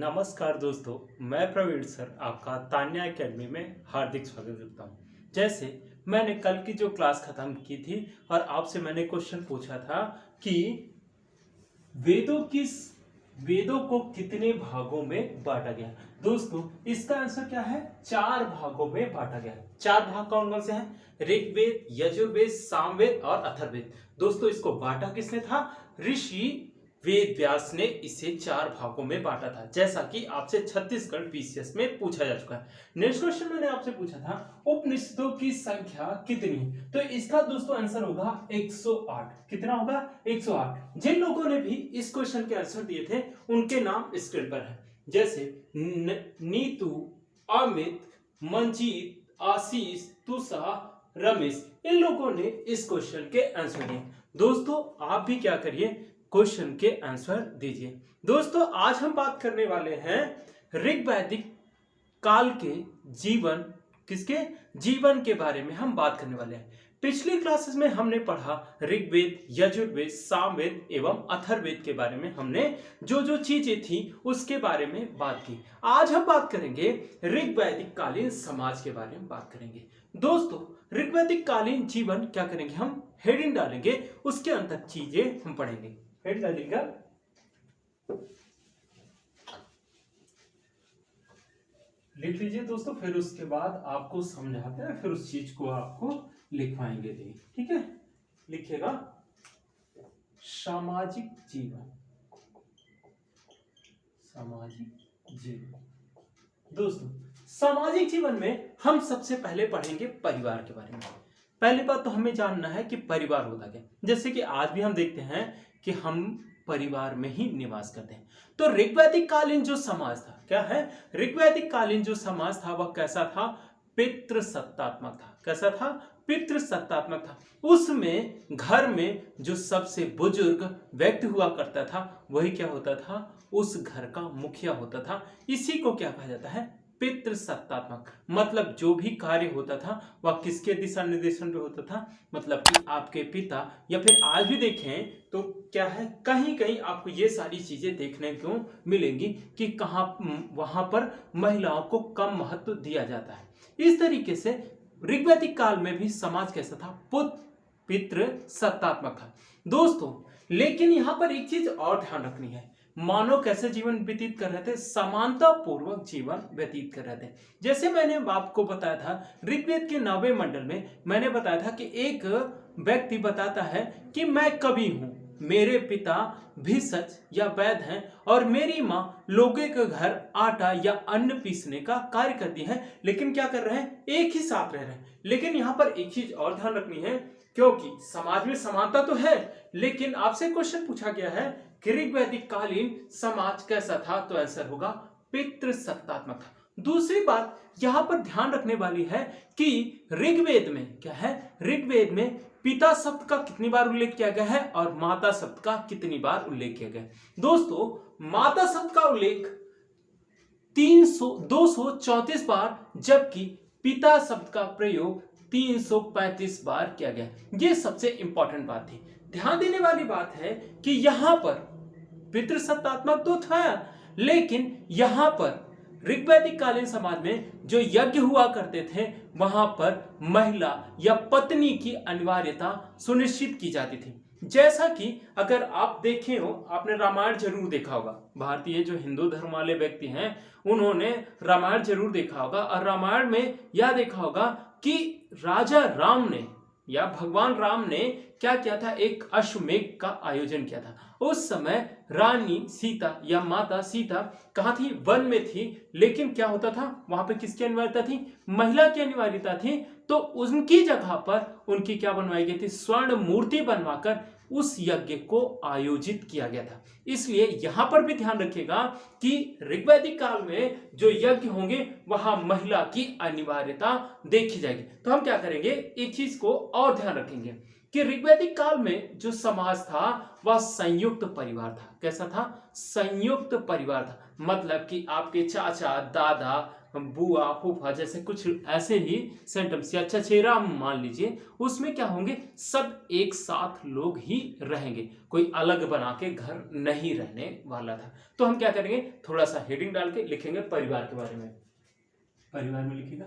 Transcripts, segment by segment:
नमस्कार दोस्तों, मैं प्रवीण सर आपका तान्या एकेडमी में हार्दिक स्वागत करता हूँ। जैसे मैंने कल की जो क्लास खत्म की थी और आपसे मैंने क्वेश्चन पूछा था कि वेदों को कितने भागों में बांटा गया। दोस्तों इसका आंसर क्या है? 4 भागों में बांटा गया। 4 भाग कौन कौन से हैं? ऋग्वेद, यजुर्वेद, सामवेद और अथर्ववेद। दोस्तों इसको बांटा किसने था? ऋषि वेद व्यास ने इसे 4 भागों में बांटा था, जैसा कि आपसे छत्तीसगढ़ पीसीएस में पूछा जा चुका है। नेक्स्ट क्वेश्चन मैंने आपसे पूछा था उपनिषदों की संख्या कितनी है, तो इसका दोस्तों आंसर होगा 108। कितना होगा? 108। जिन लोगों ने भी इस क्वेश्चन के आंसर दिए थे उनके नाम स्क्रीन पर है, जैसे नीतू, अमित, मंजीत, आशीष, तुषा, रमेश। इन लोगों ने इस क्वेश्चन के आंसर दिए। दोस्तों आप भी क्या करिए, क्वेश्चन के आंसर दीजिए। दोस्तों आज हम बात करने वाले हैं ऋग्वैदिक काल के किसके जीवन के बारे में हम बात करने वाले हैं। पिछली क्लासेस में हमने पढ़ा ऋग्वेद, यजुर्वेद, सामवेद एवं अथर्ववेद के बारे में। हमने जो जो चीजें थी उसके बारे में बात की। आज हम बात करेंगे ऋग्वैदिक कालीन समाज के बारे में बात करेंगे। दोस्तों ऋग्वैदिक कालीन जीवन क्या करेंगे, हम हेडिंग डालेंगे, उसके अंदर चीजें हम पढ़ेंगे। हेड डालेंगे, लिख लीजिए दोस्तों, फिर उसके बाद आपको समझाते हैं, फिर उस चीज को आपको लिखवाएंगे। ठीक है, लिखिएगा सामाजिक जीवन। सामाजिक जीवन। दोस्तों सामाजिक जीवन में हम सबसे पहले पढ़ेंगे परिवार के बारे में। पहली बात तो हमें जानना है कि परिवार होता क्या। जैसे कि आज भी हम देखते हैं कि हम परिवार में ही निवास करते हैं। तो ऋग्वैदिक कालीन जो समाज था, क्या है? ऋग्वैदिक कालीन जो समाज था वह कैसा था? पितृसत्तात्मक था। कैसा था? पितृसत्तात्मक था। उसमें घर में जो सबसे बुजुर्ग व्यक्ति हुआ करता था वही क्या होता था? उस घर का मुखिया होता था। इसी को क्या कहा जाता है? पितृसत्तात्मक। मतलब जो भी कार्य होता था वह किसके दिशा निर्देशन पे होता था? मतलब कि आपके पिता, या फिर आज भी देखें तो क्या है, कहीं कहीं आपको ये सारी चीजें देखने को मिलेंगी कि कहां वहां पर महिलाओं को कम महत्व दिया जाता है। इस तरीके से ऋग्वैदिक काल में भी समाज कैसा था? पितृसत्तात्मक था। दोस्तों लेकिन यहां पर एक चीज और ध्यान रखनी है, मानव कैसे जीवन व्यतीत कर रहे थे? समानता पूर्वक जीवन व्यतीत कर रहे थे। जैसे मैंने आपको बताया था ऋग्वेद के 9वें मंडल में मैंने बताया था कि एक व्यक्ति बताता है कि मैं कवि हूं, मेरे पिता भिषज या वैद्य हैं और मेरी माँ लोगों के घर आटा या अन्न पीसने का कार्य करती है। लेकिन क्या कर रहे हैं? एक ही साथ रह रहे हैं। लेकिन यहाँ पर एक चीज और ध्यान रखनी है, क्योंकि समाज में समानता तो है, लेकिन आपसे क्वेश्चन पूछा गया है कि ऋग्वैदिक कालीन समाज कैसा था, तो आंसर होगा पितृसत्तात्मक था। दूसरी बात यहां पर ध्यान रखने वाली है कि ऋग्वेद में क्या है? ऋग्वेद में पिता शब्द का कितनी बार उल्लेख किया गया है और माता शब्द का कितनी बार उल्लेख किया गया है? दोस्तों माता शब्द का उल्लेख 234 बार, जबकि पिता शब्द का प्रयोग 335 बार किया गया। यह सबसे इंपॉर्टेंट बात थी। ध्यान देने वाली बात है कि यहां पर पितृसत्तात्मक तो था, लेकिन यहां पर ऋग्वैदिक कालीन समाज में जो यज्ञ हुआ करते थे वहां पर महिला या पत्नी की अनिवार्यता सुनिश्चित की जाती थी। जैसा कि अगर आप देखे हो, आपने रामायण जरूर देखा होगा। भारतीय जो हिंदू धर्म वाले व्यक्ति हैं उन्होंने रामायण जरूर देखा होगा, और रामायण में यह देखा होगा कि राजा राम ने या भगवान राम ने क्या किया था? एक अश्वमेघ का आयोजन किया था। उस समय रानी सीता या माता सीता कहां थी? वन में थी। लेकिन क्या होता था वहां पे? किसकी अनिवार्यता थी? महिला की अनिवार्यता थी। तो उनकी जगह पर उनकी क्या बनवाई गई थी? स्वर्ण मूर्ति बनवाकर उस यज्ञ को आयोजित किया गया था। इसलिए यहां पर भी ध्यान रखिएगा कि ऋग्वैदिक काल में जो यज्ञ होंगे वहां महिला की अनिवार्यता देखी जाएगी। तो हम क्या करेंगे, एक चीज को और ध्यान रखेंगे कि ऋग्वैदिक काल में जो समाज था वह संयुक्त परिवार था। कैसा था? संयुक्त परिवार था। मतलब कि आपके चाचा, दादा, बुआ, फूफा जैसे कुछ ऐसे ही सेंटेंस या चचेरा मान लीजिए, उसमें क्या होंगे, सब एक साथ लोग ही रहेंगे, कोई अलग बना के घर नहीं रहने वाला था। तो हम क्या करेंगे, थोड़ा सा हेडिंग डाल के लिखेंगे परिवार के बारे में। परिवार में लिखिएगा,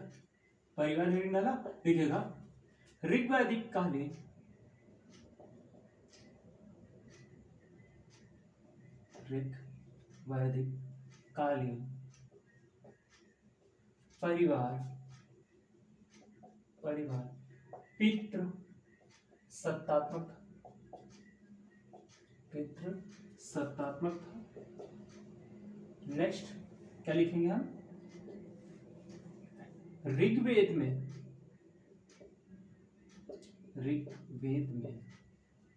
परिवार हेडिंग डाला, लिखिएगा ऋग्वैदिक कालीन ऋग्वैदिक कालीन परिवार पितृ सत्तात्मक था। नेक्स्ट क्या लिखेंगे हम, ऋग्वेद में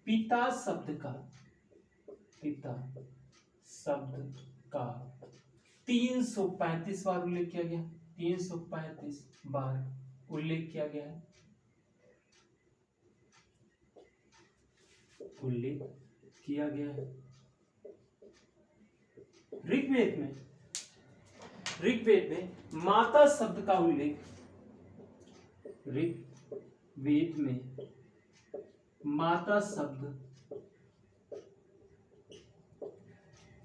पिता शब्द का 335 बार उल्लेख किया गया, 335 बार उल्लेख किया गया है, ऋग्वेद में माता शब्द का उल्लेख, ऋग्वेद में माता शब्द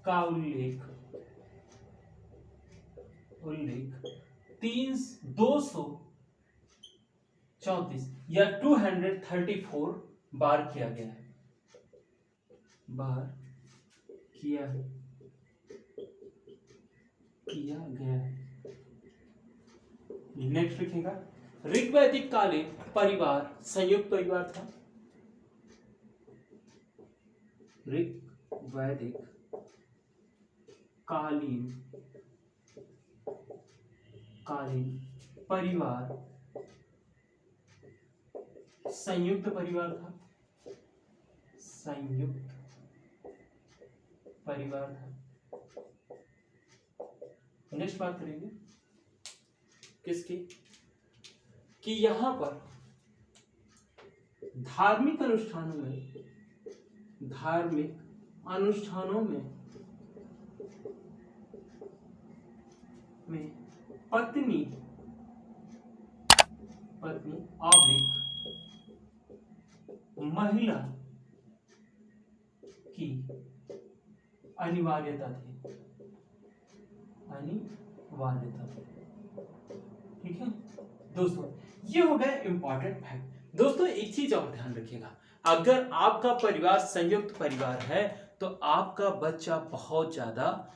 का उल्लेख 234 या 234 बार किया गया है, नेक्स्ट लिखेगा ऋग्वैदिक कालीन परिवार संयुक्त परिवार था, ऋग्वैदिक कालीन परिवार संयुक्त परिवार था, नेक्स्ट बात करेंगे किसकी, कि यहां पर धार्मिक अनुष्ठानों में पत्नी महिला की अनिवार्यता थी, ठीक है दोस्तों। ये हो गया इंपॉर्टेंट फैक्ट। दोस्तों एक चीज और ध्यान रखिएगा, अगर आपका परिवार संयुक्त परिवार है तो आपका बच्चा बहुत ज्यादा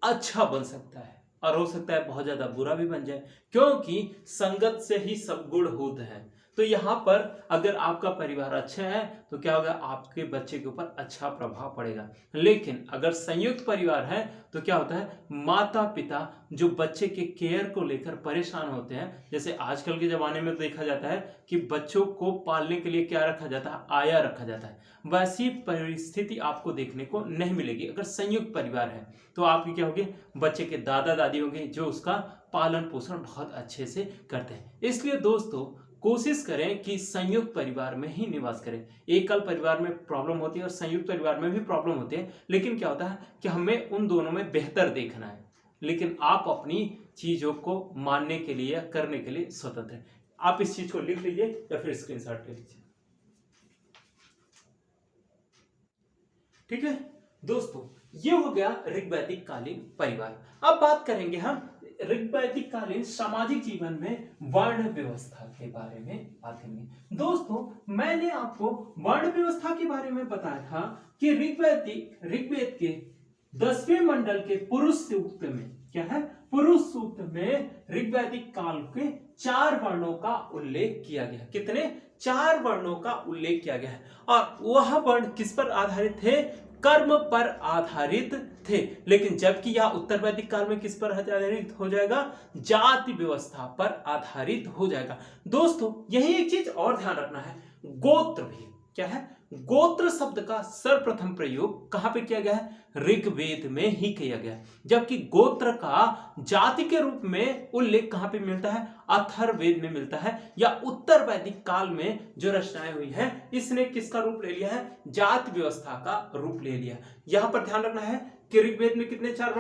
अच्छा बन सकता है और हो सकता है बहुत ज्यादा बुरा भी बन जाए, क्योंकि संगत से ही सब गुण होते हैं। तो यहाँ पर अगर आपका परिवार अच्छा है तो क्या होगा, आपके बच्चे के ऊपर अच्छा प्रभाव पड़ेगा। लेकिन अगर संयुक्त परिवार है तो क्या होता है, माता पिता जो बच्चे के केयर को लेकर परेशान होते हैं, जैसे आजकल के जमाने में देखा जाता है कि बच्चों को पालने के लिए क्या रखा जाता है, आया रखा जाता है, वैसी परिस्थिति आपको देखने को नहीं मिलेगी। अगर संयुक्त परिवार है तो आपकी क्या होगी, बच्चे के दादा दादी होंगे जो उसका पालन पोषण बहुत अच्छे से करते हैं। इसलिए दोस्तों कोशिश करें कि संयुक्त परिवार में ही निवास करें। एकल परिवार में प्रॉब्लम होती है और संयुक्त परिवार में भी प्रॉब्लम होती है, लेकिन क्या होता है कि हमें उन दोनों में बेहतर देखना है, लेकिन आप अपनी चीजों को मानने के लिए या करने के लिए स्वतंत्र हैं। आप इस चीज को लिख लीजिए या फिर स्क्रीनशॉट ले लीजिए, ठीक है दोस्तों। ये हो गया ऋग्वैदिक कालीन परिवार। अब बात करेंगे हम ऋग्वैदिक कालीन सामाजिक जीवन में वर्ण व्यवस्था के बारे में बात करेंगे। दोस्तों मैंने आपको वर्ण व्यवस्था के बारे में बताया था कि ऋग्वेद के 10वें मंडल के पुरुष सूक्त में क्या है, पुरुष सूक्त में ऋग्वैदिक काल के 4 वर्णों का उल्लेख किया गया। कितने, 4 वर्णों का उल्लेख किया गया है, और वह वर्ण किस पर आधारित थे, कर्म पर आधारित थे। लेकिन जबकि यह उत्तर वैदिक काल में किस पर आधारित हो जाएगा, जाति व्यवस्था पर आधारित हो जाएगा। दोस्तों यही एक चीज और ध्यान रखना है, गोत्र भी क्या है, गोत्र शब्द का सर्वप्रथम प्रयोग कहां पे किया गया है, ऋग्वेद में ही किया गया है। जबकि गोत्र का जाति के रूप में उल्लेख कहां पे मिलता है, अथर्ववेद में मिलता है, या उत्तर वैदिक काल में जो रचनाएं हुई हैं इसने किसका रूप ले लिया है, जाति व्यवस्था का रूप ले लिया। यहां पर ध्यान रखना है कि ऋग्वेद में कितने 4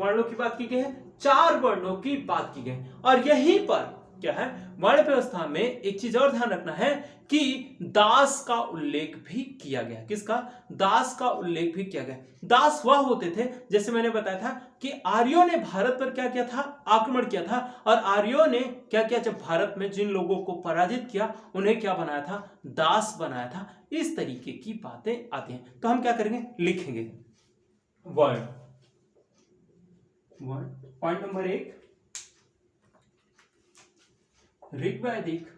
वर्णों की बात की गई है, 4 वर्णों की बात की गई। और यहीं पर क्या है, वर्ण व्यवस्था में एक चीज और ध्यान रखना है कि दास का उल्लेख भी किया गया। किसका? दास का उल्लेख भी किया गया। दास वह होते थे, जैसे मैंने बताया था कि आर्यों ने भारत पर क्या किया था? आक्रमण किया था। और आर्यों ने क्या किया? जब भारत में जिन लोगों को पराजित किया उन्हें क्या बनाया था? दास बनाया था। इस तरीके की बातें आती हैं। तो हम क्या करेंगे? लिखेंगे वर्ड। पॉइंट नंबर 1, ऋग्वैदिक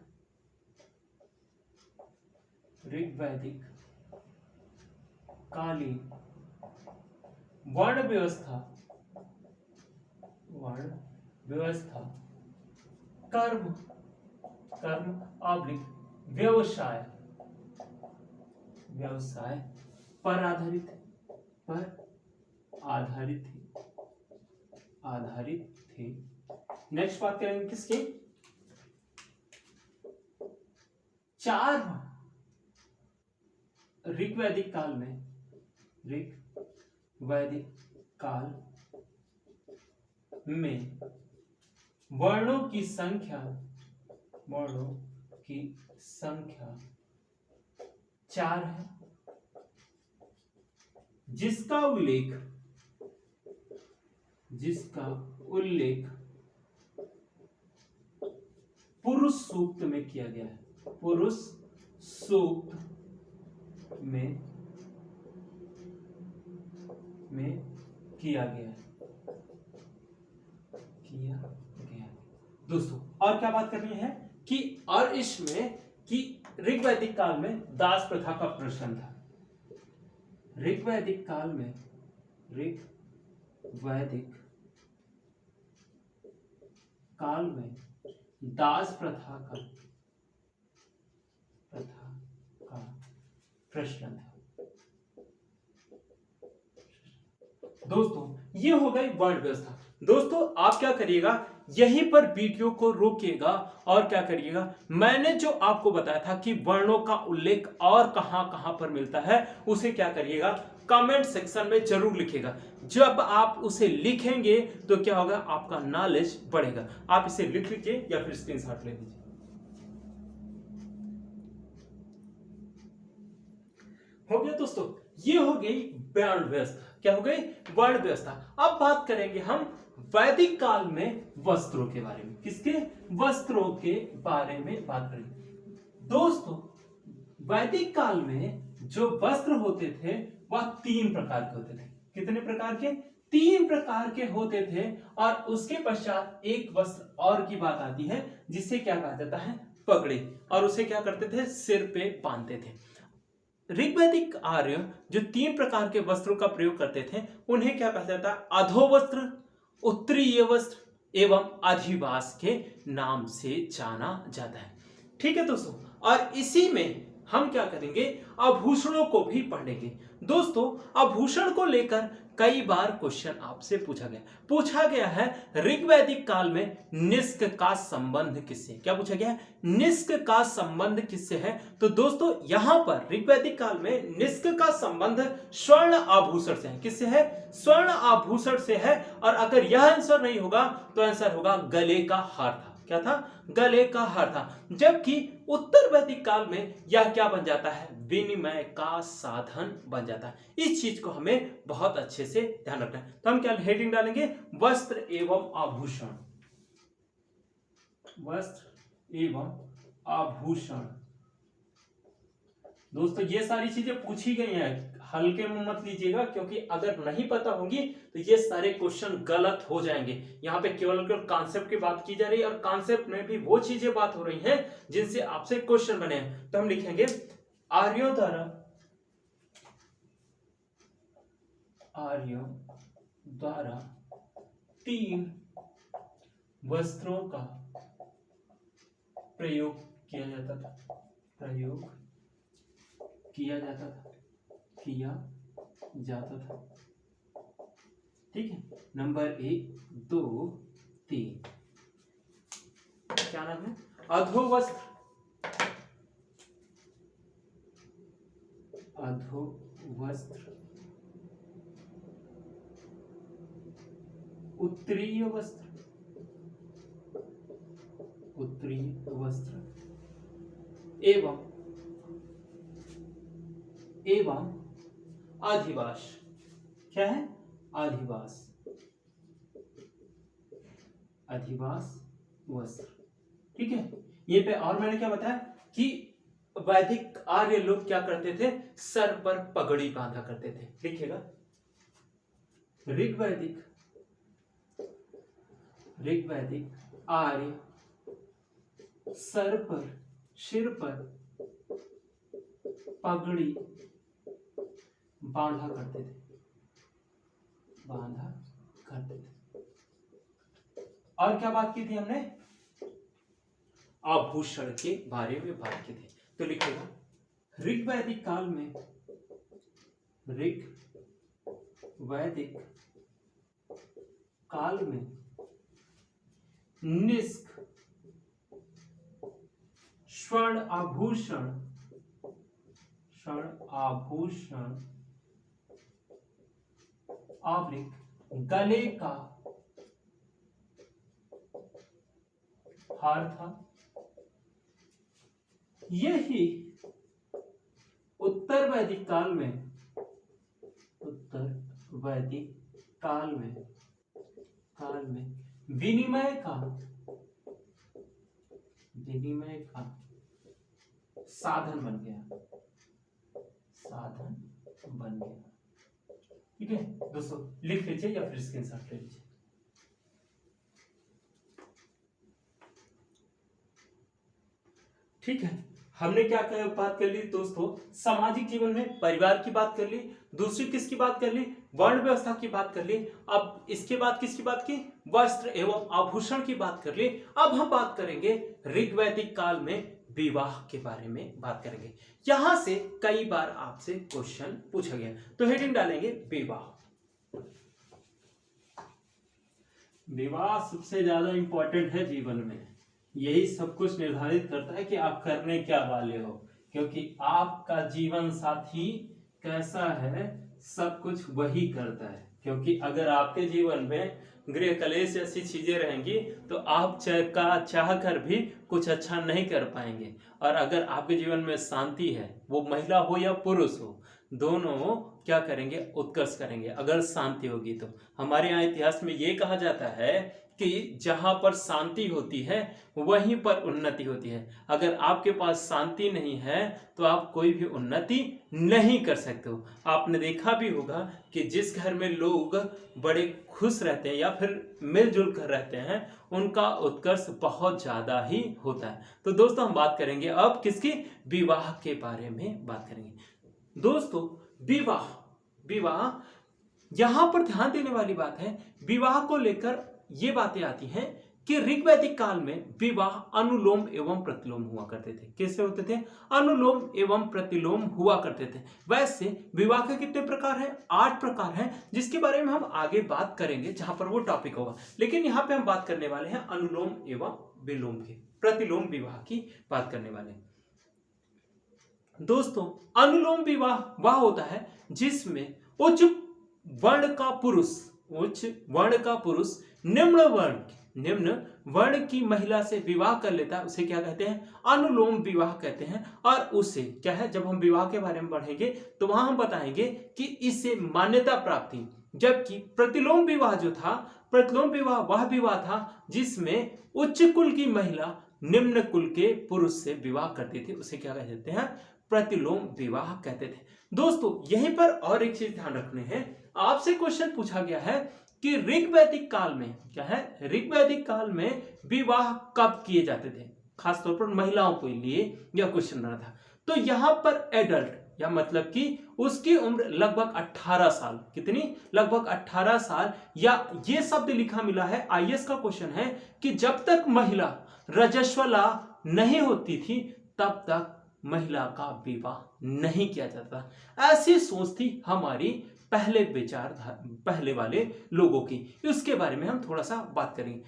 कालीन वर्ण व्यवस्था कर्म ऑब्लिक व्यवसाय पर आधारित थे। नेक्स्ट बात करेंगे किसकी? 4 ऋग्वैदिक काल में वर्णों की संख्या 4 है, जिसका उल्लेख पुरुष सूक्त में किया गया है। पुरुष सूक्त में किया गया है। दोस्तों और क्या बात करनी है कि और इसमें कि ऋग्वैदिक काल में दास प्रथा का प्रचलन था। ऋग्वैदिक काल में दास प्रथा का प्रचलन था। दोस्तों ये हो गई वर्ण व्यवस्था। दोस्तों आप क्या करिएगा, यहीं पर वीडियो को रोकिएगा और क्या करिएगा, मैंने जो आपको बताया था कि वर्णों का उल्लेख और कहां कहां पर मिलता है उसे क्या करिएगा, कमेंट सेक्शन में जरूर लिखिएगा। जब आप उसे लिखेंगे तो क्या होगा, आपका नॉलेज बढ़ेगा। आप इसे लिख लीजिए या फिर स्क्रीनशॉट ले लीजिए। हो गया दोस्तों, ये हो गई वर्ण व्यवस्था। क्या हो गई? वर्ण व्यवस्था। अब बात करेंगे हम वैदिक काल में वस्त्रों के बारे में। किसके? वस्त्रों के बारे में बात करेंगे। दोस्तों वैदिक काल में जो वस्त्र होते थे वह 3 प्रकार के होते थे। कितने प्रकार के? 3 प्रकार के होते थे। और उसके पश्चात एक वस्त्र और की बात आती है जिसे क्या कहा जाता है? पगड़ी। और उसे क्या करते थे? सिर पे बांधते थे। ऋग्वैदिक आर्य जो 3 प्रकार के वस्त्रों का प्रयोग करते थे उन्हें क्या कहा जाता है? अधोवस्त्र, उत्तरीय वस्त्र एवं अधिवास के नाम से जाना जाता है। ठीक है दोस्तों, और इसी में हम क्या करेंगे, आभूषणों को भी पढ़ेंगे। दोस्तों आभूषण को लेकर कई बार क्वेश्चन आपसे पूछा गया है ऋग्वैदिक काल में निष्क का संबंध किससे? क्या पूछा गया है? निष्क का संबंध किससे है? तो दोस्तों यहां पर ऋग्वैदिक काल में निष्क का संबंध स्वर्ण आभूषण से है। किससे है? स्वर्ण आभूषण से है। और अगर यह आंसर नहीं होगा तो आंसर होगा गले का हार था। क्या था? गले का हार था। जबकि उत्तर वैदिक काल में यह क्या बन जाता है? विनिमय का साधन बन जाता है। इस चीज को हमें बहुत अच्छे से ध्यान रखना है। तो हम क्या हेडिंग डालेंगे? वस्त्र एवं आभूषण। वस्त्र एवं आभूषण। दोस्तों ये सारी चीजें पूछी गई हैं, हल्के में मत लीजिएगा, क्योंकि अगर नहीं पता होंगी तो ये सारे क्वेश्चन गलत हो जाएंगे। यहाँ पे केवल कॉन्सेप्ट की बात की जा रही है और कॉन्सेप्ट में भी वो चीजें बात हो रही हैं जिनसे आपसे क्वेश्चन बने हैं। तो हम लिखेंगे आर्यों द्वारा 3 वस्त्रों का प्रयोग किया जाता था। ठीक है, नंबर 1 2 3 क्या नाम है? अधोवस्त्र, उत्तरीय वस्त्र, उत्तरीय वस्त्र एवं अधिवास। क्या है? अधिवास, अधिवास वस्त्र। ठीक है। ये पे और मैंने क्या बताया कि वैदिक आर्य लोग क्या करते थे? सर पर पगड़ी बांधा करते थे। लिखिएगा, ऋग्वैदिक आर्य सर पर, सिर पर पगड़ी बांधा करते थे, और क्या बात की थी हमने? आभूषण के बारे में बात की थी। तो लिखिएगा, ऋग्वैदिक काल में, ऋग्वैदिक काल में निष्क स्वर्ण आभूषण, आवृत गले का हार था। यही उत्तर वैदिक काल में विनिमय का साधन बन गया, ठीक है दोस्तों। लिख लीजिए या फिर स्क्रीनशॉट ले लीजिए। ठीक है, हमने क्या बात कर ली दोस्तों? सामाजिक जीवन में परिवार की बात कर ली, दूसरी किसकी बात कर ली? वर्ण व्यवस्था की बात कर ली। अब इसके बाद किसकी बात की? वस्त्र एवं आभूषण की बात कर ली। अब हम बात करेंगे ऋग्वैदिक काल में विवाह के बारे में बात करेंगे। यहां से कई बार आपसे क्वेश्चन पूछा गया, तो हेडिंग डालेंगे विवाह। विवाह सबसे ज्यादा इंपॉर्टेंट है जीवन में। यही सब कुछ निर्धारित करता है कि आप करने क्या वाले हो, क्योंकि आपका जीवन साथी कैसा है सब कुछ वही करता है। क्योंकि अगर आपके जीवन में गृह कलेश जैसी चीजें रहेंगी तो आप चाह कर भी कुछ अच्छा नहीं कर पाएंगे। और अगर आपके जीवन में शांति है, वो महिला हो या पुरुष हो, दोनों क्या करेंगे? उत्कर्ष करेंगे अगर शांति होगी तो। हमारे यहाँ इतिहास में ये कहा जाता है कि जहां पर शांति होती है वहीं पर उन्नति होती है। अगर आपके पास शांति नहीं है तो आप कोई भी उन्नति नहीं कर सकते हो। आपने देखा भी होगा कि जिस घर में लोग बड़े खुश रहते हैं या फिर मिलजुल कर रहते हैं, उनका उत्कर्ष बहुत ज्यादा ही होता है। तो दोस्तों हम बात करेंगे अब किसकी? विवाह के बारे में बात करेंगे। दोस्तों विवाह यहां पर ध्यान देने वाली बात है, विवाह को लेकर ये बातें आती हैं कि ऋग्वैदिक काल में विवाह अनुलोम एवं प्रतिलोम हुआ करते थे। कैसे होते थे? अनुलोम एवं प्रतिलोम हुआ करते थे। वैसे विवाह के कितने प्रकार हैं? 8 प्रकार हैं, जिसके बारे में हम आगे बात करेंगे जहां पर वो टॉपिक होगा। लेकिन यहाँ पे हम बात करने वाले हैं अनुलोम एवं विलोम की, प्रतिलोम विवाह की बात करने वाले हैं। दोस्तों अनुलोम विवाह वह होता है जिसमें उच्च वर्ण का पुरुष निम्न वर्ण की महिला से विवाह कर लेता है, उसे क्या कहते हैं? अनुलोम विवाह कहते हैं। और उसे क्या है, जब हम विवाह के बारे में पढ़ेंगे तो वहां हम बताएंगे कि इसे मान्यता प्राप्त थी। जबकि प्रतिलोम विवाह जो था, प्रतिलोम विवाह वह विवाह था जिसमें उच्च कुल की महिला निम्न कुल के पुरुष से विवाह करती थी, उसे क्या कहते हैं? प्रतिलोम विवाह कहते थे। दोस्तों यहीं पर और एक चीज ध्यान रखने हैं, आपसे क्वेश्चन पूछा गया है कि ऋग्वैदिक काल में क्या है? ऋग्वैदिक काल में विवाह कब किए जाते थे? खासतौर पर महिलाओं के लिए यह क्वेश्चन बना था। तो यहां पर एडल्ट या मतलब कि उसकी उम्र लगभग 18 साल, कितनी? लगभग 18 साल, या ये शब्द लिखा मिला है, आईएएस का क्वेश्चन है कि जब तक महिला रजस्वला नहीं होती थी तब तक महिला का विवाह नहीं किया जाता। ऐसी सोच थी हमारी पहले वाले लोगों की। उसके बारे में हम थोड़ा सा बात करेंगे।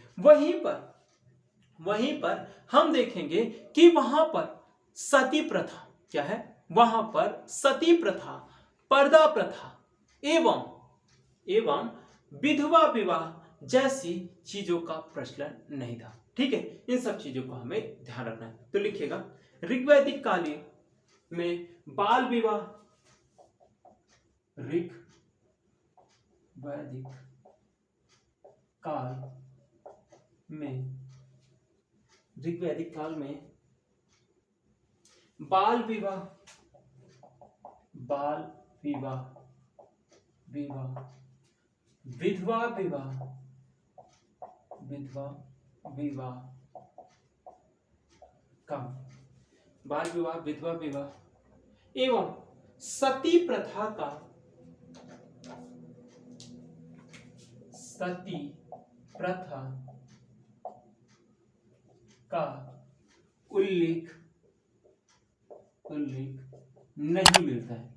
वहीं पर हम देखेंगे कि वहां पर सती प्रथा क्या है? वहां पर सती प्रथा, पर्दा प्रथा एवं विधवा विवाह जैसी चीजों का प्रचलन नहीं था। ठीक है, इन सब चीजों को हमें ध्यान रखना है। तो लिखिएगा, ऋग्वैदिक काल में बाल विवाह, ऋग्वैदिक काल में, ऋग्वैदिक काल में बाल विवाह, बाल विवाह, विवाह, विधवा विवाह, विधवा विवाह का, बाल विवाह, विधवा विवाह एवं सती प्रथा का, सती प्रथा का उल्लेख नहीं मिलता है,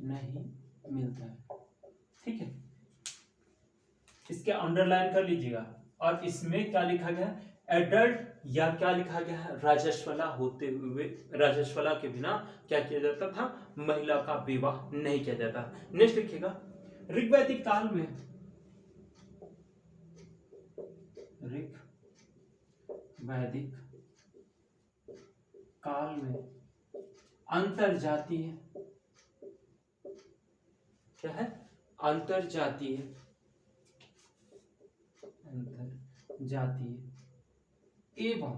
नहीं मिलता है। ठीक है, इसके अंडरलाइन कर लीजिएगा। और इसमें क्या लिखा गया है, एडल्ट, या क्या लिखा गया है, राजस्वला होते हुए, राजस्वला के बिना क्या किया जाता था, महिला का विवाह नहीं किया जाता। नेक्स्ट लिखिएगा, ऋग्वैदिक काल में, ऋग्वैदिक काल में अंतरजातीय, क्या है, अंतरजातीय, अंतरजातीय एवं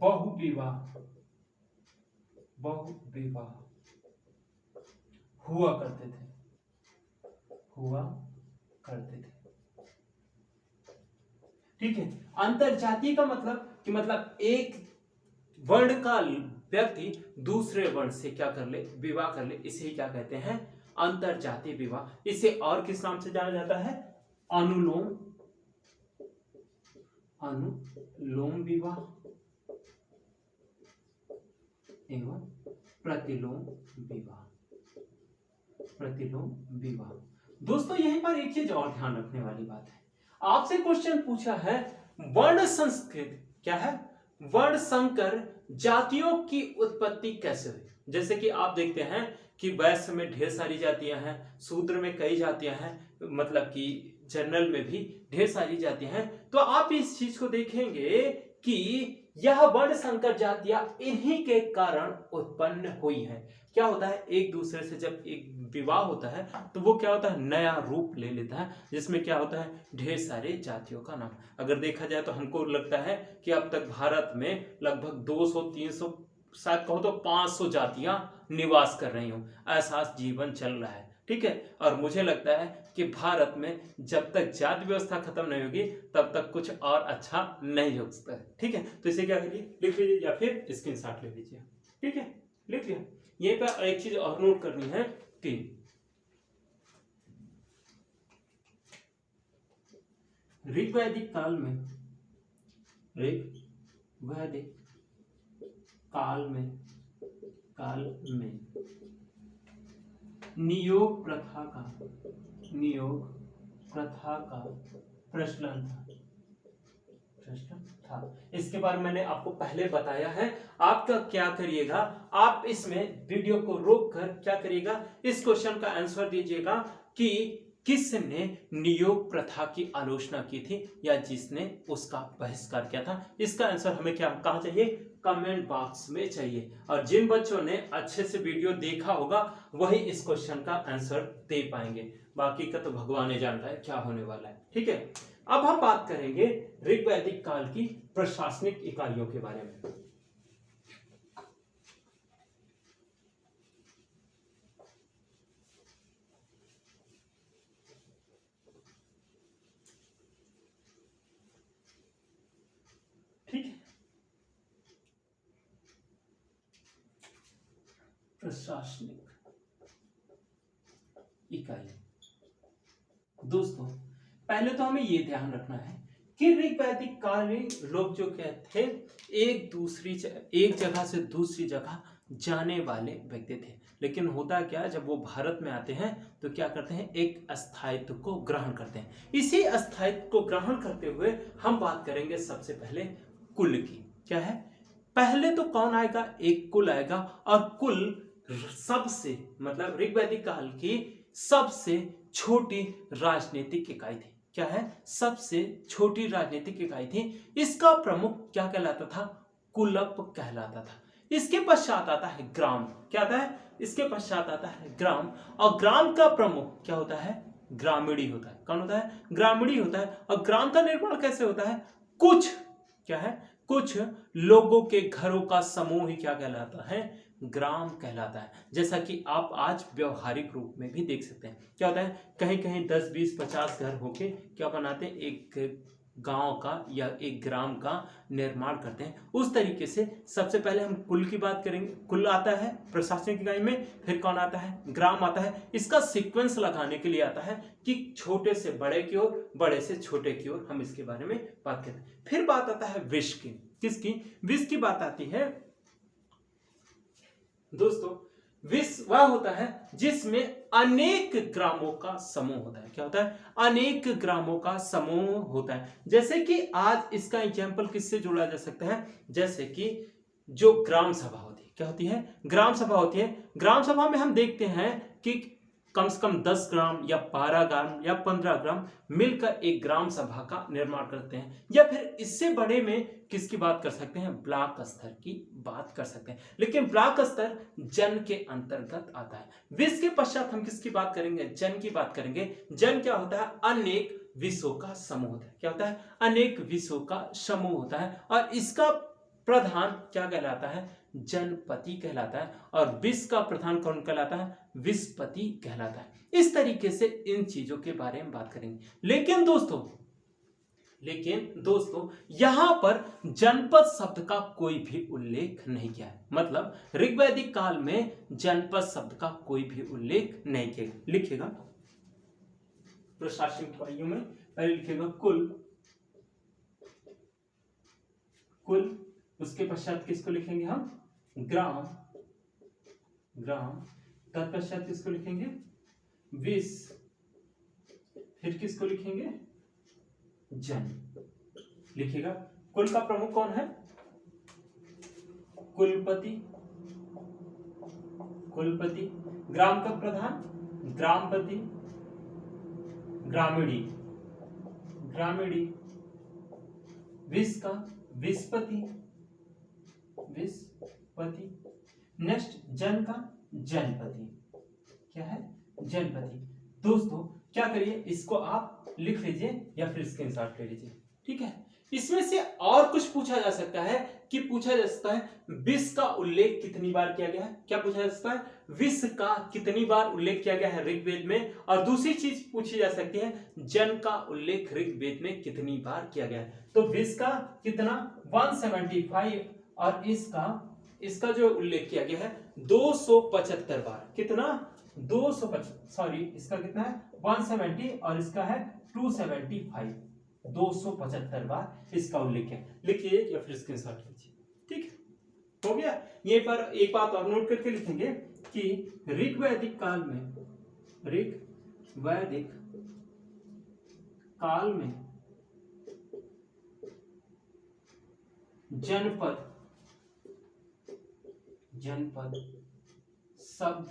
बहुविवाह, बहुविवाह हुआ करते थे, हुआ करते थे। ठीक है, अंतरजातीय का मतलब कि मतलब एक वर्ण का व्यक्ति दूसरे वर्ण से क्या कर ले, विवाह कर ले, इसे ही क्या कहते हैं, अंतरजातीय विवाह। इसे और किस नाम से जाना जाता है, अनुलोम, अनुलोम विवाह एवं प्रतिलोम विवाह, प्रतिलोम विवाह। दोस्तों यहीं पर एक चीज और ध्यान रखने वाली बात है, आपसे क्वेश्चन पूछा है वर्ण संस्कृत, क्या है, वर्ण संकर जातियों की उत्पत्ति कैसे हुई। जैसे कि आप देखते हैं कि वैश्य में ढेर सारी जातियां हैं, शूद्र में कई जातियां हैं, मतलब कि जनरल में भी ढेर सारी जातियां हैं। तो आप इस चीज को देखेंगे कि यह वर्ण संकर जातियां इन्हीं के कारण उत्पन्न हुई है। क्या होता है, एक दूसरे से जब एक विवाह होता है तो वो क्या होता है, नया रूप ले लेता है, जिसमें क्या होता है, ढेर सारे जातियों का नाम। अगर देखा जाए तो हमको लगता है कि अब तक भारत में लगभग 200-300, शायद कहो तो 500 जातियां निवास कर रही हूं, ऐसा जीवन चल रहा है। ठीक है, और मुझे लगता है कि भारत में जब तक जाति व्यवस्था खत्म नहीं होगी तब तक कुछ और अच्छा नहीं हो सकता है। ठीक है, तो इसे क्या करिए, लिख लीजिए या फिर स्क्रीनशॉट ले लीजिए। ठीक है, लिख लिया। ये पर एक चीज और नोट करनी है कि ऋग्वैदिक काल में, ऋग्वैदिक काल में नियोग प्रथा का प्रचलन था। इसके बारे में मैंने आपको पहले बताया है। आपका क्या करिएगा, आप इसमें वीडियो को रोक कर क्या करिएगा, इस क्वेश्चन का आंसर दीजिएगा कि किसने नियोग प्रथा की आलोचना की थी या जिसने उसका बहिष्कार किया था। इसका आंसर हमें क्या कहाँ चाहिए, कमेंट बॉक्स में चाहिए। और जिन बच्चों ने अच्छे से वीडियो देखा होगा वही इस क्वेश्चन का आंसर दे पाएंगे, बाकी का तो भगवान ही जानता है क्या होने वाला है। ठीक है, अब हम बात करेंगे ऋग्वैदिक काल की प्रशासनिक इकाइयों के बारे में। ठीक है, प्रशासनिक इकाई। दोस्तों पहले तो हमें यह ध्यान रखना है कि ऋग्वैदिक काल में लोग जो क्या थे, एक जगह से दूसरी जगह जाने वाले व्यक्ति थे। लेकिन होता क्या, जब वो भारत में आते हैं तो क्या करते हैं, एक अस्थायित्व को ग्रहण करते हैं। इसी अस्थायित्व को ग्रहण करते हुए हम बात करेंगे सबसे पहले कुल की। क्या है, पहले तो कौन आएगा, एक कुल आएगा। और कुल सबसे मतलब ऋग्वैदिक काल की सबसे छोटी राजनीतिक इकाई थी। क्या है? सबसे छोटी राजनीतिक इकाई थी। इसका प्रमुख क्या कहलाता था? कुलप कहलाता था। इसके पश्चात आता है ग्राम। क्या आता है? इसके पश्चात आता है ग्राम, और ग्राम का प्रमुख क्या होता है? ग्रामीणी होता है। कौन होता है? ग्रामीणी होता है। और ग्राम का निर्माण कैसे होता है? कुछ क्या है? कुछ लोगों के घरों का समूह ही क्या कहलाता है? ग्राम कहलाता है। जैसा कि आप आज व्यवहारिक रूप में भी देख सकते हैं। क्या होता है? कहीं कहीं 10, 20, 50 घर होके क्या बनाते हैं? एक गांव का या एक ग्राम का निर्माण करते हैं। उस तरीके से सबसे पहले हम कुल की बात करेंगे। कुल आता है प्रशासनिक इकाई में, फिर कौन आता है? ग्राम आता है। इसका सीक्वेंस लगाने के लिए आता है कि छोटे से बड़े की ओर, बड़े से छोटे की ओर हम इसके बारे में बात करते हैं। फिर बात आता है विश्व की। किसकी? विश्व की बात आती है दोस्तों। विश्व वह होता है जिसमें अनेक ग्रामों का समूह होता है। क्या होता है? अनेक ग्रामों का समूह होता है। जैसे कि आज इसका एग्जाम्पल किससे जोड़ा जा सकता है? जैसे कि जो ग्राम सभा होती है। क्या होती है? ग्राम सभा होती है। ग्राम सभा में हम देखते हैं कि कम से कम 10 ग्राम या 12 ग्राम या 15 ग्राम मिलकर एक ग्राम सभा का निर्माण करते हैं। या फिर इससे बड़े में किसकी बात कर सकते हैं? ब्लॉक स्तर की बात कर सकते हैं। लेकिन ब्लॉक स्तर जन के अंतर्गत आता है। विश्व के पश्चात हम किसकी बात करेंगे? जन की बात करेंगे। जन क्या होता है? अनेक विश्वों का समूह होता है। क्या होता है? अनेक विश्वों का समूह होता है। और इसका प्रधान क्या कहलाता है? जनपति कहलाता है। और विश्व का प्रधान कौन कहलाता है? विश्वपति कहलाता है। इस तरीके से इन चीजों के बारे में बात करेंगे। लेकिन दोस्तों यहां पर जनपद शब्द का कोई भी उल्लेख नहीं किया है। मतलब ऋग्वैदिक काल में जनपद शब्द का कोई भी उल्लेख नहीं किया। लिखिएगा प्रशासनिक इकाइयों में पहले लिखिएगा कुल, उसके पश्चात किसको लिखेंगे हम? ग्राम। तत्पश्चात किसको लिखेंगे? विश्व। फिर किसको लिखेंगे? जन। लिखिएगा। कुल का प्रमुख कौन है? कुलपति। ग्राम का प्रधान? ग्रामपति। ग्रामीणी। विश्व का? विश्वपति। नेक्स्ट जन का? जनपति। क्या है? जनपति। दोस्तों क्या करिए, इसको आप लिख लीजिए या फिर स्क्रीनशॉट ले लीजिए। ठीक है। इसमें से और कुछ पूछा जा सकता है कि विश्व का उल्लेख कितनी बार किया गया है? क्या पूछा जा सकता है? विश्व का कितनी बार उल्लेख किया गया है ऋग्वेद में? और दूसरी चीज पूछी जा सकती है, जन का उल्लेख ऋग्वेद में कितनी बार किया गया है? तो विश्व का कितना? 175। और इसका जो उल्लेख किया गया है 275 बार। कितना? 275। सॉरी, इसका कितना है? 170 और इसका है 275। 275 बार इसका उल्लेख है। लिखिए या फिर स्क्रीनशॉट लीजिए। ठीक है, हो गया। ये पर एक बात और नोट करके लिखेंगे कि ऋग्वैदिक काल में जनपद शब्द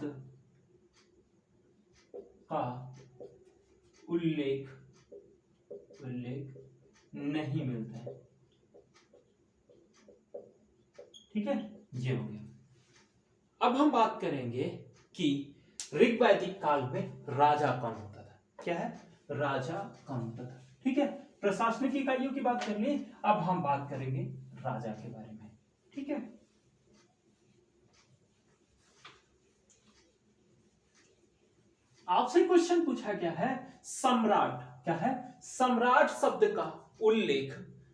का उल्लेख नहीं मिलता है। ठीक है, ये हो गया। अब हम बात करेंगे कि ऋग्वैदिक काल में राजा कौन होता था। क्या है? राजा कौन होता था। ठीक है, प्रशासनिक इकाइयों की बात कर ली। अब हम बात करेंगे राजा के बारे में। ठीक है, आपसे क्वेश्चन पूछा गया है सम्राट। क्या है? सम्राट शब्द का उल्लेख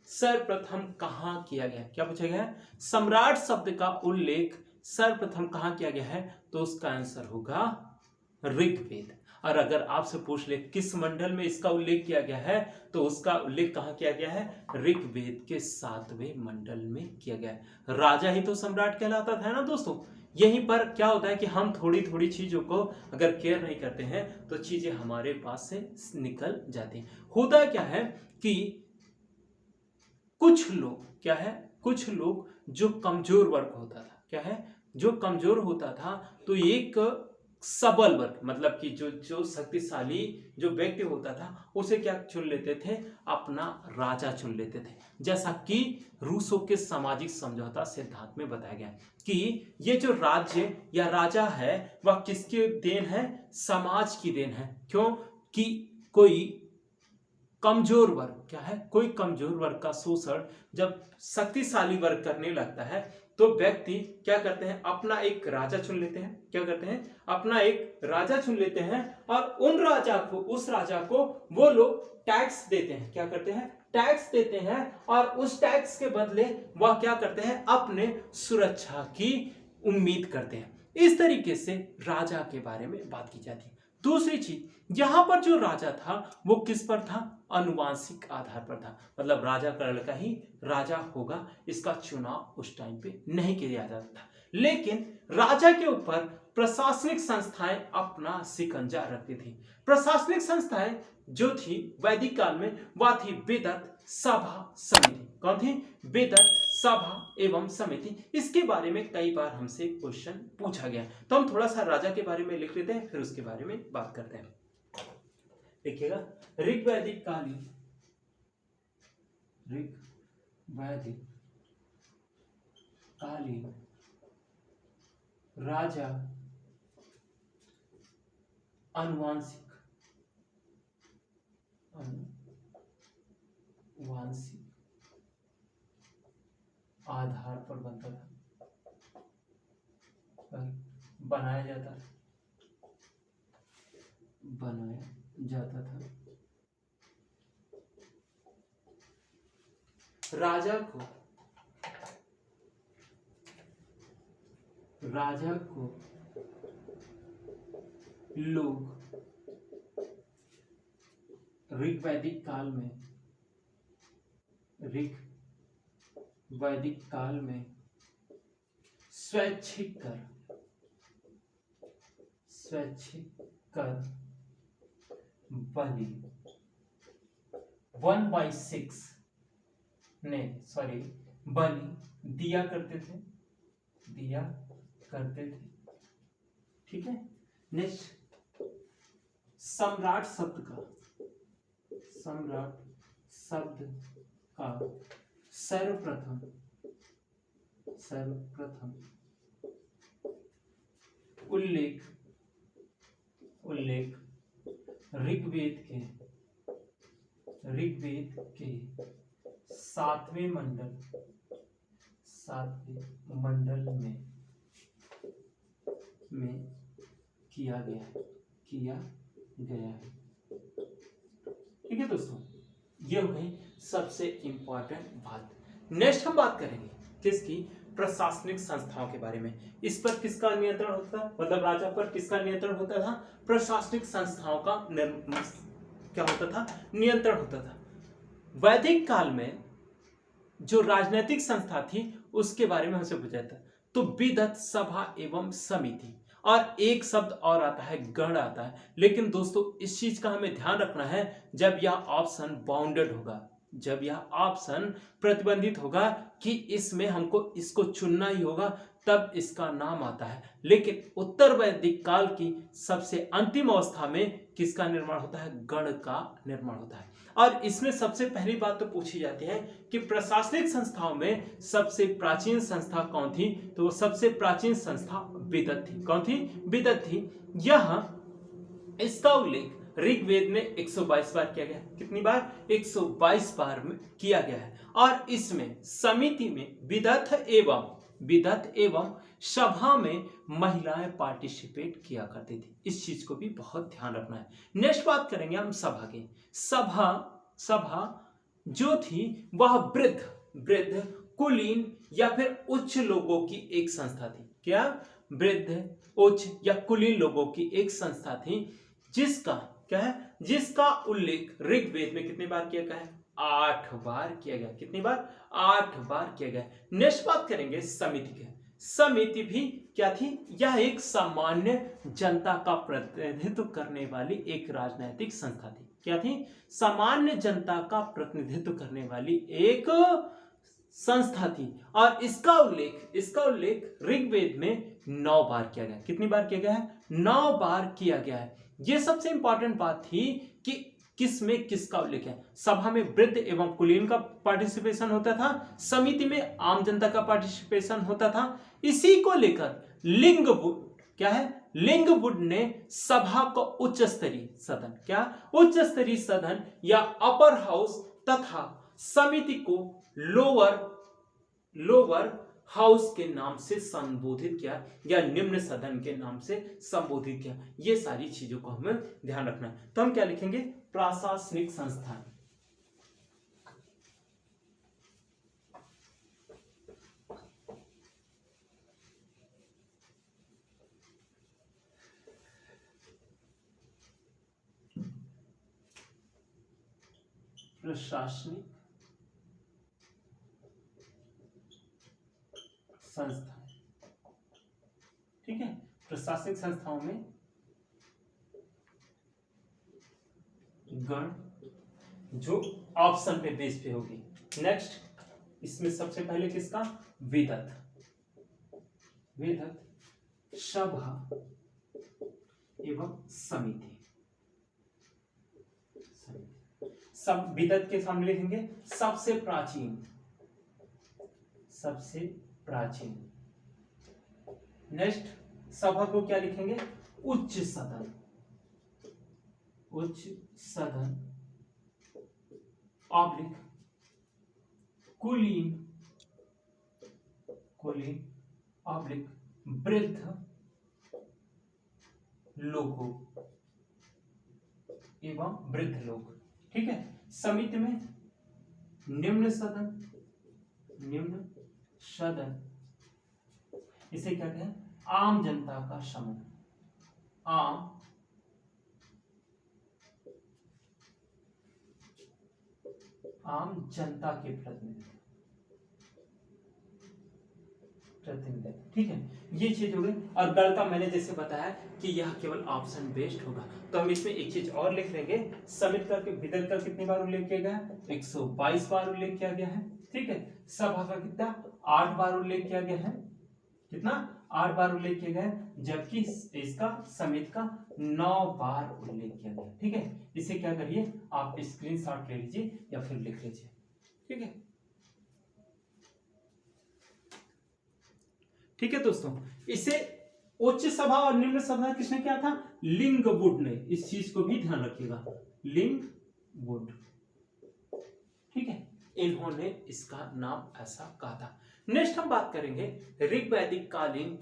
सर्वप्रथम कहां किया गया? क्या पूछा गया है? सम्राट शब्द का उल्लेख सर्वप्रथम कहां किया गया है? तो उसका आंसर होगा ऋग्वेद। और अगर आपसे पूछ ले किस मंडल में इसका उल्लेख किया गया है, तो उसका उल्लेख कहां किया गया है? ऋग्वेद के 7वें मंडल में किया गया है। राजा ही तो सम्राट कहलाता था ना दोस्तों। यहीं पर क्या होता है कि हम थोड़ी थोड़ी चीजों को अगर केयर नहीं करते हैं तो चीजें हमारे पास से निकल जाती हैं। होता क्या है कि कुछ लोग जो कमजोर वर्ग होता था, क्या है? जो कमजोर होता था, तो एक सबल वर्ग, मतलब कि जो जो शक्तिशाली जो व्यक्ति होता था उसे क्या चुन लेते थे, अपना राजा चुन लेते थे। जैसा कि रूसो के सामाजिक समझौता सिद्धांत में बताया गया कि ये जो राज्य या राजा है वह किसकी देन है, समाज की देन है। क्यों कि कोई कमजोर वर्ग क्या है, कोई कमजोर वर्ग का शोषण जब शक्तिशाली वर्ग करने लगता है तो व्यक्ति क्या करते हैं, अपना एक राजा चुन लेते हैं। क्या करते हैं, अपना एक राजा चुन लेते हैं और उन राजा को, उस राजा को वो लोग टैक्स देते हैं। क्या करते हैं, टैक्स देते हैं और उस टैक्स के बदले वह क्या करते हैं, अपने सुरक्षा की उम्मीद करते हैं। इस तरीके से राजा के बारे में बात की जाती है। दूसरी चीज, यहां पर जो राजा था वो किस पर था, अनुवांशिक आधार पर था। मतलब राजा का लड़का ही राजा होगा, इसका चुनाव उस टाइम पे नहीं किया जाता था। लेकिन राजा के ऊपर प्रशासनिक संस्थाएं अपना शिकंजा रखती थी। प्रशासनिक संस्थाएं जो थी वैदिक काल में वह थी विदत, सभा, समिति। कौन थी, विदत, सभा एवं समिति। इसके बारे में कई बार हमसे क्वेश्चन पूछा गया, तो हम थोड़ा सा राजा के बारे में लिख लेते हैं, फिर उसके बारे में बात करते हैं। देखिएगा, ऋग्वैदिक कालीन, ऋग्वैदिक कालीन राजा अनुवांशिक आधार पर बनता था, पर बनाया जाता था। राजा को लोग ऋग्वैदिक काल में स्वैच्छिक कर बलि 1/6 बलि दिया करते थे। ठीक है। नेक्स्ट, सम्राट शब्द का सर्वप्रथम उल्लेख ऋग्वेद के 7वें मंडल में किया गया है। ठीक है दोस्तों, ये हो गई सबसे इंपॉर्टेंट बात। नेक्स्ट हम बात करेंगे किसकी, प्रशासनिक संस्थाओं के बारे में। इस पर किसका नियंत्रण होता था, मतलब राजा पर किसका नियंत्रण होता था, प्रशासनिक संस्थाओं का क्या होता था, नियंत्रण होता था। वैदिक काल में जो राजनीतिक संस्था थी उसके बारे में हमसे पूछा था, तो विदत, सभा एवं समिति, और एक शब्द और आता है, गण आता है। लेकिन दोस्तों इस चीज का हमें ध्यान रखना है, जब यह ऑप्शन बाउंडेड होगा, जब यह ऑप्शन प्रतिबंधित होगा कि इसमें हमको इसको चुनना ही होगा, तब इसका नाम आता है। लेकिन उत्तर वैदिक काल की सबसे अंतिम अवस्था में किसका निर्माण होता है, गण का निर्माण होता है। और इसमें सबसे पहली बात तो पूछी जाती है कि प्रशासनिक संस्थाओं में सबसे प्राचीन संस्था कौन थी, तो वो सबसे प्राचीन संस्था विदत थी। कौन थी, विदत थी। इसका उल्लेख ऋग्वेद में 122 बार किया गया। कितनी बार, 122 बार में किया गया है। और इसमें समिति में विदत एवं सभा में महिलाएं पार्टिसिपेट किया करती थी। इस चीज को भी बहुत ध्यान रखना है। नेक्स्ट बात करेंगे हम सभा की। सभा जो थी वह वृद्ध, कुलीन या फिर उच्च लोगों की एक संस्था थी। क्या, वृद्ध, उच्च या कुलीन लोगों की एक संस्था थी, जिसका उल्लेख ऋग्वेद में कितनी बार किया गया है, 8 बार किया गया। कितनी बार, 8 बार किया गया। नेक्स्ट बात करेंगे समिति के। समिति भी क्या थी, यह एक सामान्य जनता का प्रतिनिधित्व करने वाली एक राजनीतिक संस्था थी। क्या थी, सामान्य जनता का प्रतिनिधित्व करने वाली एक संस्था थी और इसका उल्लेख ऋग्वेद में 9 बार किया गया। कितनी बार किया गया है? 9 बार किया गया है। यह सबसे इंपॉर्टेंट बात थी कि किसमें किसका उल्लेख है। सभा में वृद्ध एवं कुलीन का पार्टिसिपेशन होता था, समिति में आम जनता का पार्टिसिपेशन होता था। इसी को लेकर लिंगवुड क्या है, लिंगवुड ने सभा को उच्च स्तरीय सदन, क्या उच्च स्तरीय सदन या अपर हाउस तथा समिति को लोअर हाउस के नाम से संबोधित किया या निम्न सदन के नाम से संबोधित किया। ये सारी चीजों को हमें ध्यान रखना है। तो हम क्या लिखेंगे? प्रशासनिक संस्थान। प्रशासनिक संस्था, ठीक है। प्रशासनिक संस्थाओं में गण जो ऑप्शन पे बेस पे होगी। नेक्स्ट, इसमें सबसे पहले किसका? विदत, सभा एवं समिति। सब विदत के सामने लिखेंगे सबसे प्राचीन। नेक्स्ट, सभा को क्या लिखेंगे? उच्च सदन ऑब्लिक कुलीन ऑब्लिक वृद्ध लोगों एवं वृद्ध लोग, ठीक है। समिति में निम्न सदन, इसे क्या कहें? आम जनता का समूह, आम जनता के प्रतिनिधि, ठीक है। ये चीज हो गई। और गण का मैंने जैसे बताया कि यह केवल ऑप्शन बेस्ड होगा, तो हम इसमें एक चीज और लिख लेंगे। समिति का विदत का कितनी बार उल्लेख किया गया? 122 बार उल्लेख किया गया है, ठीक है। सभा का कितना? 8 बार उल्लेख किया गया है। कितना? 8 बार उल्लेख किया गया है, जबकि इसका समिति का 9 बार उल्लेख किया गया, ठीक है। इसे क्या करिए, आप स्क्रीनशॉट ले लीजिए या फिर लिख लीजिए, ठीक है। ठीक है दोस्तों, इसे उच्च सभा और निम्न सभा किसने किया था? लिंगवुड ने। इस चीज को भी ध्यान रखिएगा, लिंगवुड, ठीक है। इन्होंने इसका नाम ऐसा कहा था। नेक्स्ट हम बात करेंगे ऋग्वैदिक कालीन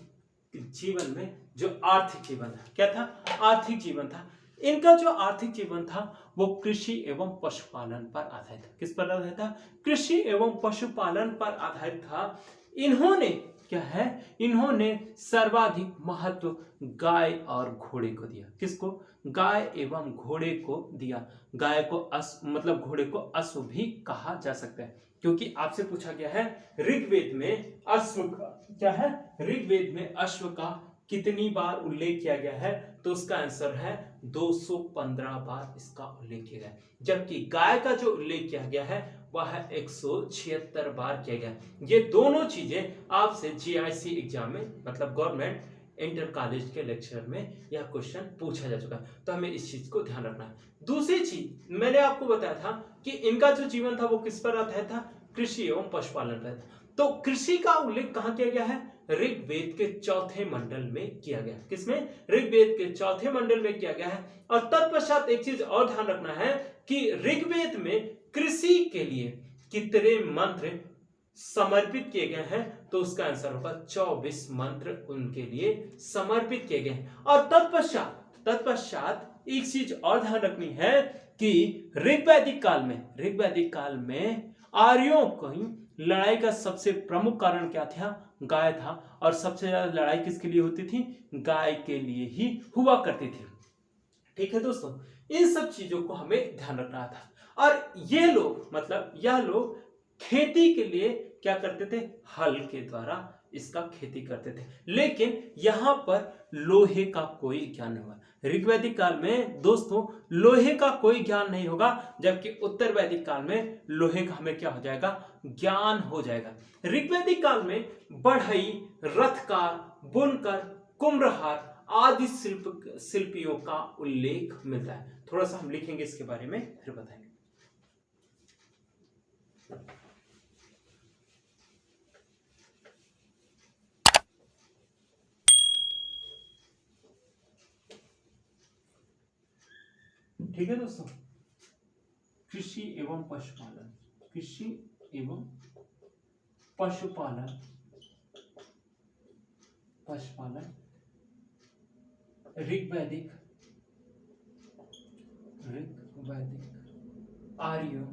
जीवन में जो आर्थिक जीवन था। क्या था? आर्थिक जीवन था। इनका जो आर्थिक जीवन था वो कृषि एवं पशुपालन पर आधारित था। किस पर आधारित था? कृषि एवं पशुपालन पर आधारित था। इन्होंने क्या है, इन्होंने सर्वाधिक महत्व गाय और घोड़े को दिया। किसको? गाय एवं घोड़े को दिया। गाय को मतलब घोड़े को अश्व भी कहा जा सकता है, क्योंकि आपसे पूछा गया है ऋग्वेद में अश्व का क्या है, ऋग्वेद में अश्व का कितनी बार उल्लेख किया गया है, तो उसका आंसर है 215 बार इसका उल्लेख किया गया है। जबकि गाय का जो उल्लेख किया गया है वह है 176 बार किया गया। ये दोनों चीजें आपसे जीआईसी एग्जाम में मतलब गवर्नमेंट इंटर कॉलेज के लेक्चर में यह क्वेश्चन पूछा जा चुका है, तो हमें इस चीज को ध्यान रखना है। दूसरी चीज मैंने आपको बताया था कि इनका जो जीवन था वो किस पर आधारित था? कृषि एवं पशुपालन पर था। तो कृषि का उल्लेख कहां किया गया है? ऋग्वेद के चौथे मंडल में किया गया। किसमें? ऋग्वेद के चौथे मंडल में किया गया है। और तत्पश्चात एक चीज और ध्यान रखना है कि ऋग्वेद में कृषि के लिए कितने मंत्र समर्पित किए गए हैं, तो उसका आंसर होगा 24 मंत्र उनके लिए समर्पित किए गए हैं। और तत्पश्चात एक चीज और ध्यान रखनी है कि ऋग्वैदिक काल में आर्यों की लड़ाई का सबसे प्रमुख कारण क्या था? गाय था। और सबसे ज्यादा लड़ाई किसके लिए होती थी? गाय के लिए ही हुआ करती थी। ठीक है दोस्तों, इन सब चीजों को हमें ध्यान रखना था। और ये लोग मतलब यह लोग खेती के लिए क्या करते थे? हल के द्वारा इसका खेती करते थे। लेकिन यहाँ पर लोहे का कोई ज्ञान नहीं हुआ। ऋग्वैदिक काल में दोस्तों लोहे का कोई ज्ञान नहीं होगा, जबकि उत्तर वैदिक काल में लोहे का हमें क्या हो जाएगा, ज्ञान हो जाएगा। ऋग्वैदिक काल में बढ़ई, रथकार, बुनकर, कुम्भहार आदि शिल्पियों का उल्लेख मिलता है। थोड़ा सा हम लिखेंगे इसके बारे में, फिर बताएंगे। ठीक है दोस्तों, कृषि एवं पशुपालन, कृषि एवं पशुपालन, पशुपालन ऋग्वैदिक आर्यों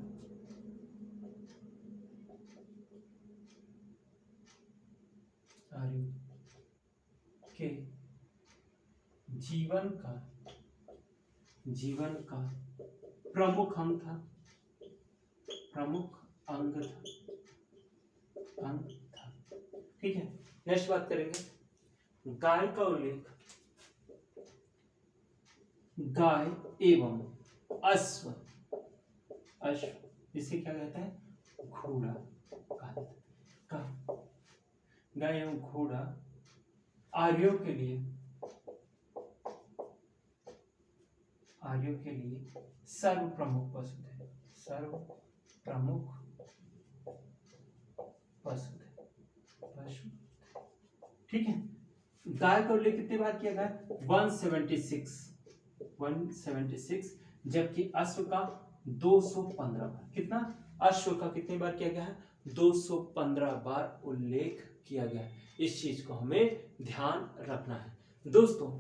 के जीवन का प्रमुख अंग था, ठीक है। नेक्स्ट बात करेंगे गाय का उल्लेख, गाय एवं अश्व, इसे क्या कहते हैं, घोड़ा कहा जाता है। गाय एवं घोड़ा आर्यों के लिए सर्व प्रमुख पशु थे, सर्व प्रमुख पशु थे, ठीक है। गाय का उल्लेख कितनी बार किया गया, 176, जबकि अश्व का 215 बार। कितना, अश्व का कितनी बार किया गया है, 215 बार उल्लेख किया गया है। इस चीज को हमें ध्यान रखना है दोस्तों।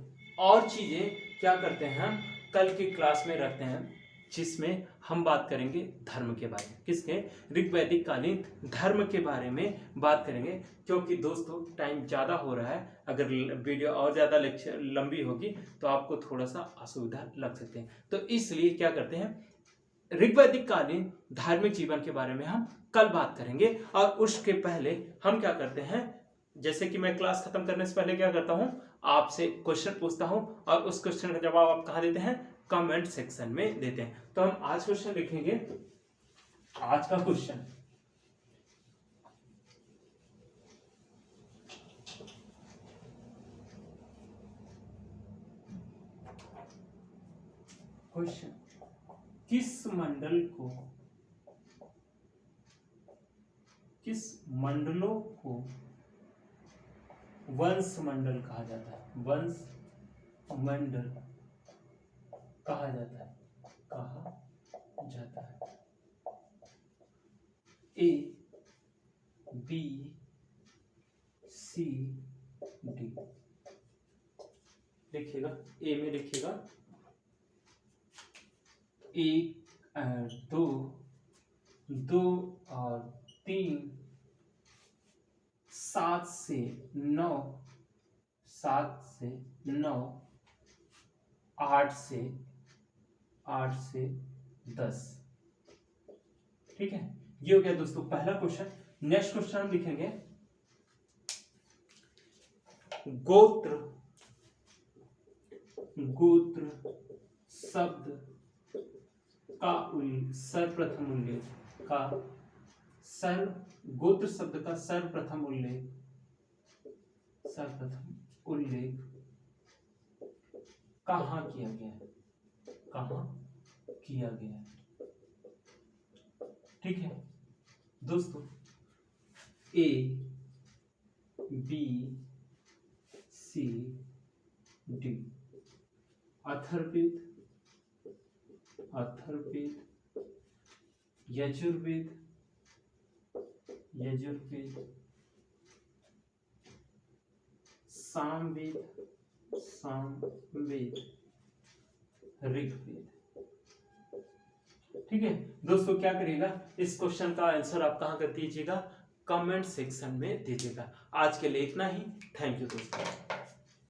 और चीजें क्या करते हैं हम कल की क्लास में रखते हैं, जिसमें हम बात करेंगे धर्म के बारे में। किसके, ऋग्वैदिक कालीन धर्म के बारे में बात करेंगे। क्योंकि दोस्तों टाइम ज़्यादा हो रहा है, अगर वीडियो और ज़्यादा लेक्चर लंबी होगी तो आपको थोड़ा सा असुविधा लग सकते हैं। तो इसलिए क्या करते हैं, ऋग्वैदिक कालीन धार्मिक जीवन के बारे में हम कल बात करेंगे। और उसके पहले हम क्या करते हैं, जैसे कि मैं क्लास खत्म करने से पहले क्या करता हूं, आपसे क्वेश्चन पूछता हूं और उस क्वेश्चन का जवाब आप कहां देते हैं, कमेंट सेक्शन में देते हैं। तो हम आज क्वेश्चन लिखेंगे, आज का क्वेश्चन किस मंडलों को वंश मंडल कहा जाता है, वंश मंडल कहा जाता है, ए बी सी डी लिखिएगा। ए में लिखिएगा 1 2 और 3 7 से 9 8 से 10, ठीक है। ये हो गया दोस्तों पहला क्वेश्चन। नेक्स्ट क्वेश्चन हम लिखेंगे गोत्र शब्द का सर्वप्रथम उल्लेख कहाँ किया गया है, ठीक है दोस्तों। A B C D, Atharvaveda, Yajurveda, Samaveda, Rigveda, ठीक है दोस्तों। क्या करिएगा, इस क्वेश्चन का आंसर आप कहां कर दीजिएगा, कमेंट सेक्शन में दीजिएगा। आज के लिए इतना ही, थैंक यू दोस्तों।